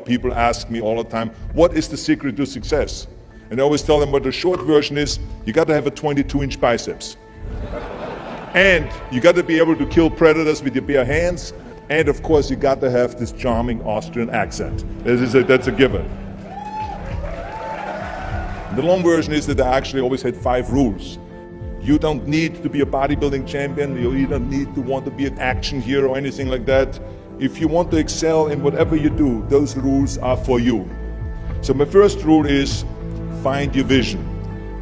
People ask me all the time, what is the secret to success? And I always tell them what the short version is, you got to have a 22-inch biceps. And you got to be able to kill predators with your bare hands. And of course, you got to have this charming Austrian accent. That's a given. The long version is that I actually always had 5 rules. You don't need to be a bodybuilding champion. You don't need to want to be an action hero or anything like that. If you want to excel in whatever you do, those rules are for you. So my first rule is find your vision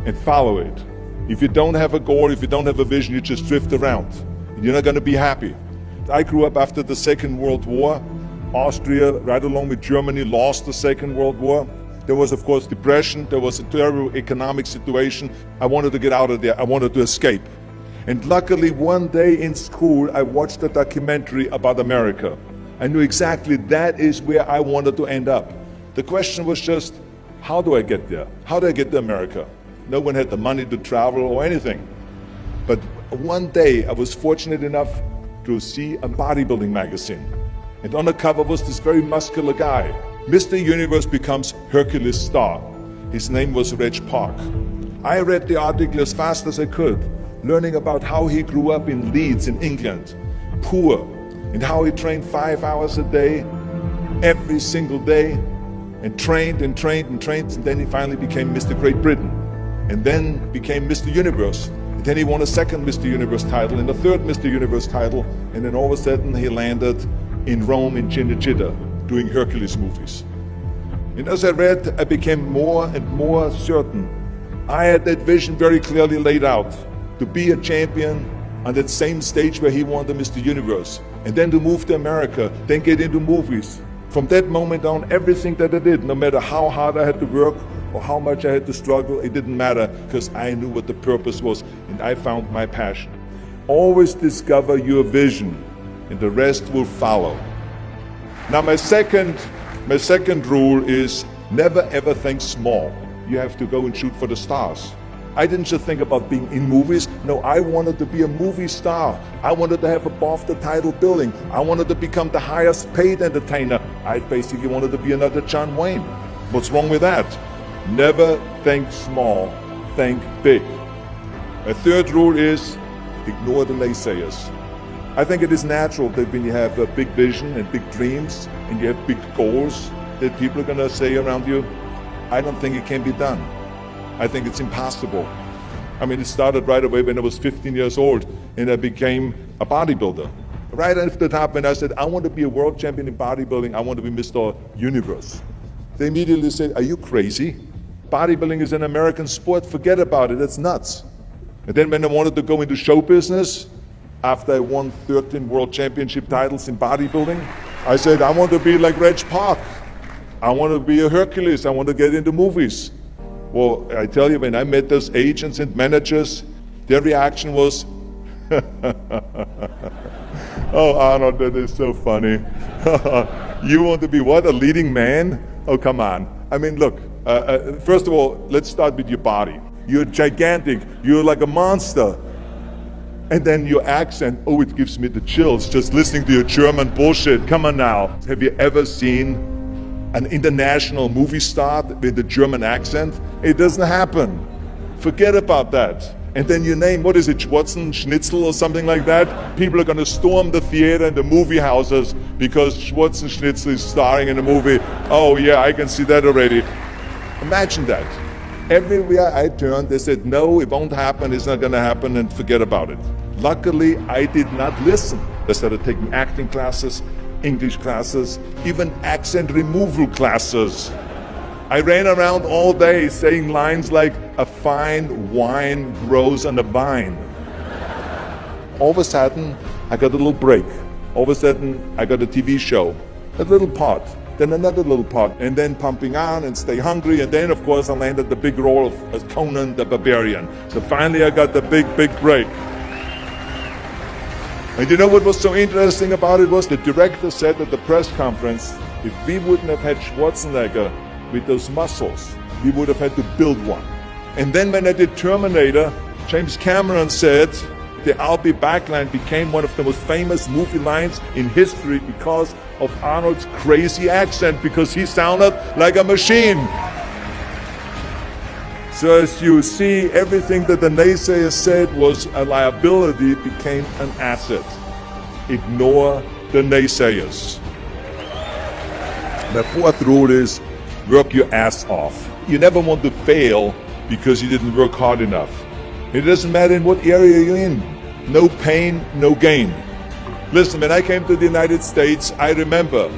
and follow it. If you don't have a goal, if you don't have a vision, you just drift around. You're not going to be happy. I grew up after the Second World War. Austria, right along with Germany, lost the Second World War. There was, of course, depression. There was a terrible economic situation. I wanted to get out of there. I wanted to escape. And luckily, one day in school, I watched a documentary about America. I knew exactly that is where I wanted to end up. The question was just, how do I get there? How do I get to America? No one had the money to travel or anything. But one day, I was fortunate enough to see a bodybuilding magazine. And on the cover was this very muscular guy. Mr. Universe becomes Hercules star. His name was Reg Park. I read the article as fast as I could, learning about how he grew up in Leeds in England, poor, and how he trained 5 hours a day, every single day, and trained and trained and trained, and then he finally became Mr. Great Britain, and then became Mr. Universe. And then he won a second Mr. Universe title and a third Mr. Universe title, and then all of a sudden he landed in Rome in Cinecittà, doing Hercules movies. And as I read, I became more and more certain. I had that vision very clearly laid out, to be a champion on that same stage where he won the Mr. Universe, and then to move to America, then get into movies. From that moment on, everything that I did, no matter how hard I had to work or how much I had to struggle, it didn't matter, because I knew what the purpose was and I found my passion. Always discover your vision and the rest will follow. Now my second rule is never ever think small. You have to go and shoot for the stars. I didn't just think about being in movies. No, I wanted to be a movie star. I wanted to have above the title billing. I wanted to become the highest paid entertainer. I basically wanted to be another John Wayne. What's wrong with that? Never think small, think big. A third rule is ignore the naysayers. I think it is natural that when you have a big vision and big dreams and you have big goals, that people are going to say around you, I don't think it can be done. I think it's impossible. I mean, it started right away when I was 15 years old and I became a bodybuilder. Right after the top, when I said, I want to be a world champion in bodybuilding, I want to be Mr. Universe. They immediately said, are you crazy? Bodybuilding is an American sport, forget about it, it's nuts. And then when I wanted to go into show business, after I won 13 world championship titles in bodybuilding, I said, I want to be like Reg Park. I want to be a Hercules, I want to get into movies. Well, I tell you, when I met those agents and managers, their reaction was, oh, Arnold, that is so funny. You want to be what, a leading man? Oh, come on. I mean, look, first of all, let's start with your body. You're gigantic, you're like a monster. And then your accent, oh, it gives me the chills just listening to your German bullshit. Come on now. Have you ever seen an international movie star with a German accent? It doesn't happen. Forget about that. And then your name, what is it, Schwarzenegger or something like that? People are going to storm the theater and the movie houses because Schwarzenegger is starring in a movie. Oh yeah, I can see that already. Imagine that. Everywhere I turned, they said, no, it won't happen, it's not going to happen, and forget about it. Luckily, I did not listen. I started taking acting classes, English classes, even accent removal classes. I ran around all day saying lines like, a fine wine grows on a vine. All of a sudden, I got a little break. All of a sudden, I got a TV show, a little part. Then another little part, and then pumping on and stay hungry, and then of course I landed the big role of Conan the Barbarian. So finally I got the big break. And you know what was so interesting about it was the director said at the press conference, if we wouldn't have had Schwarzenegger with those muscles, we would have had to build one. And then when I did Terminator, James Cameron said, the I'll be back line became one of the most famous movie lines in history because of Arnold's crazy accent, because he sounded like a machine. So as you see, everything that the naysayers said was a liability became an asset. Ignore the naysayers. The fourth rule is work your ass off. You never want to fail because you didn't work hard enough. It doesn't matter in what area you're in. No pain, no gain. Listen, when I came to the United States, I remember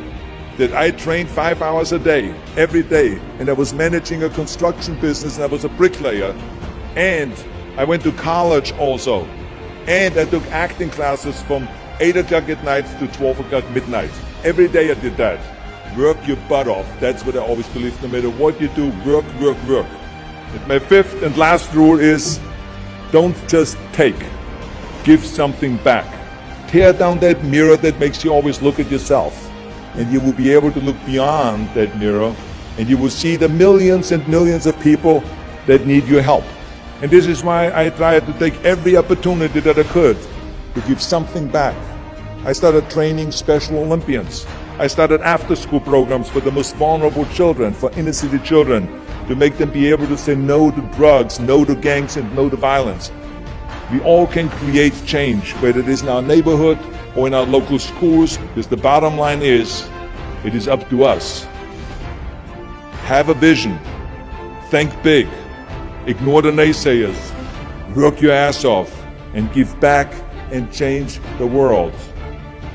that I trained 5 hours a day, every day, and I was managing a construction business, and I was a bricklayer, and I went to college also, and I took acting classes from 8 o'clock at night to 12 o'clock midnight. Every day I did that. Work your butt off. That's what I always believe. No matter what you do, work, work, work. And my fifth and last rule is, don't just take. Give something back. Tear down that mirror that makes you always look at yourself. And you will be able to look beyond that mirror, and you will see the millions and millions of people that need your help. And this is why I tried to take every opportunity that I could to give something back. I started training Special Olympians. I started after-school programs for the most vulnerable children, for inner city children, to make them be able to say no to drugs, no to gangs, and no to violence. We all can create change, whether it is in our neighborhood or in our local schools, because the bottom line is, it is up to us. Have a vision. Think big. Ignore the naysayers. Work your ass off and give back and change the world.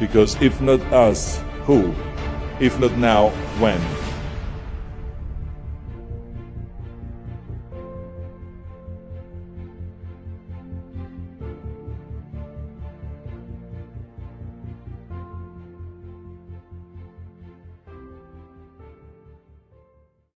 Because if not us, who? If not now, when?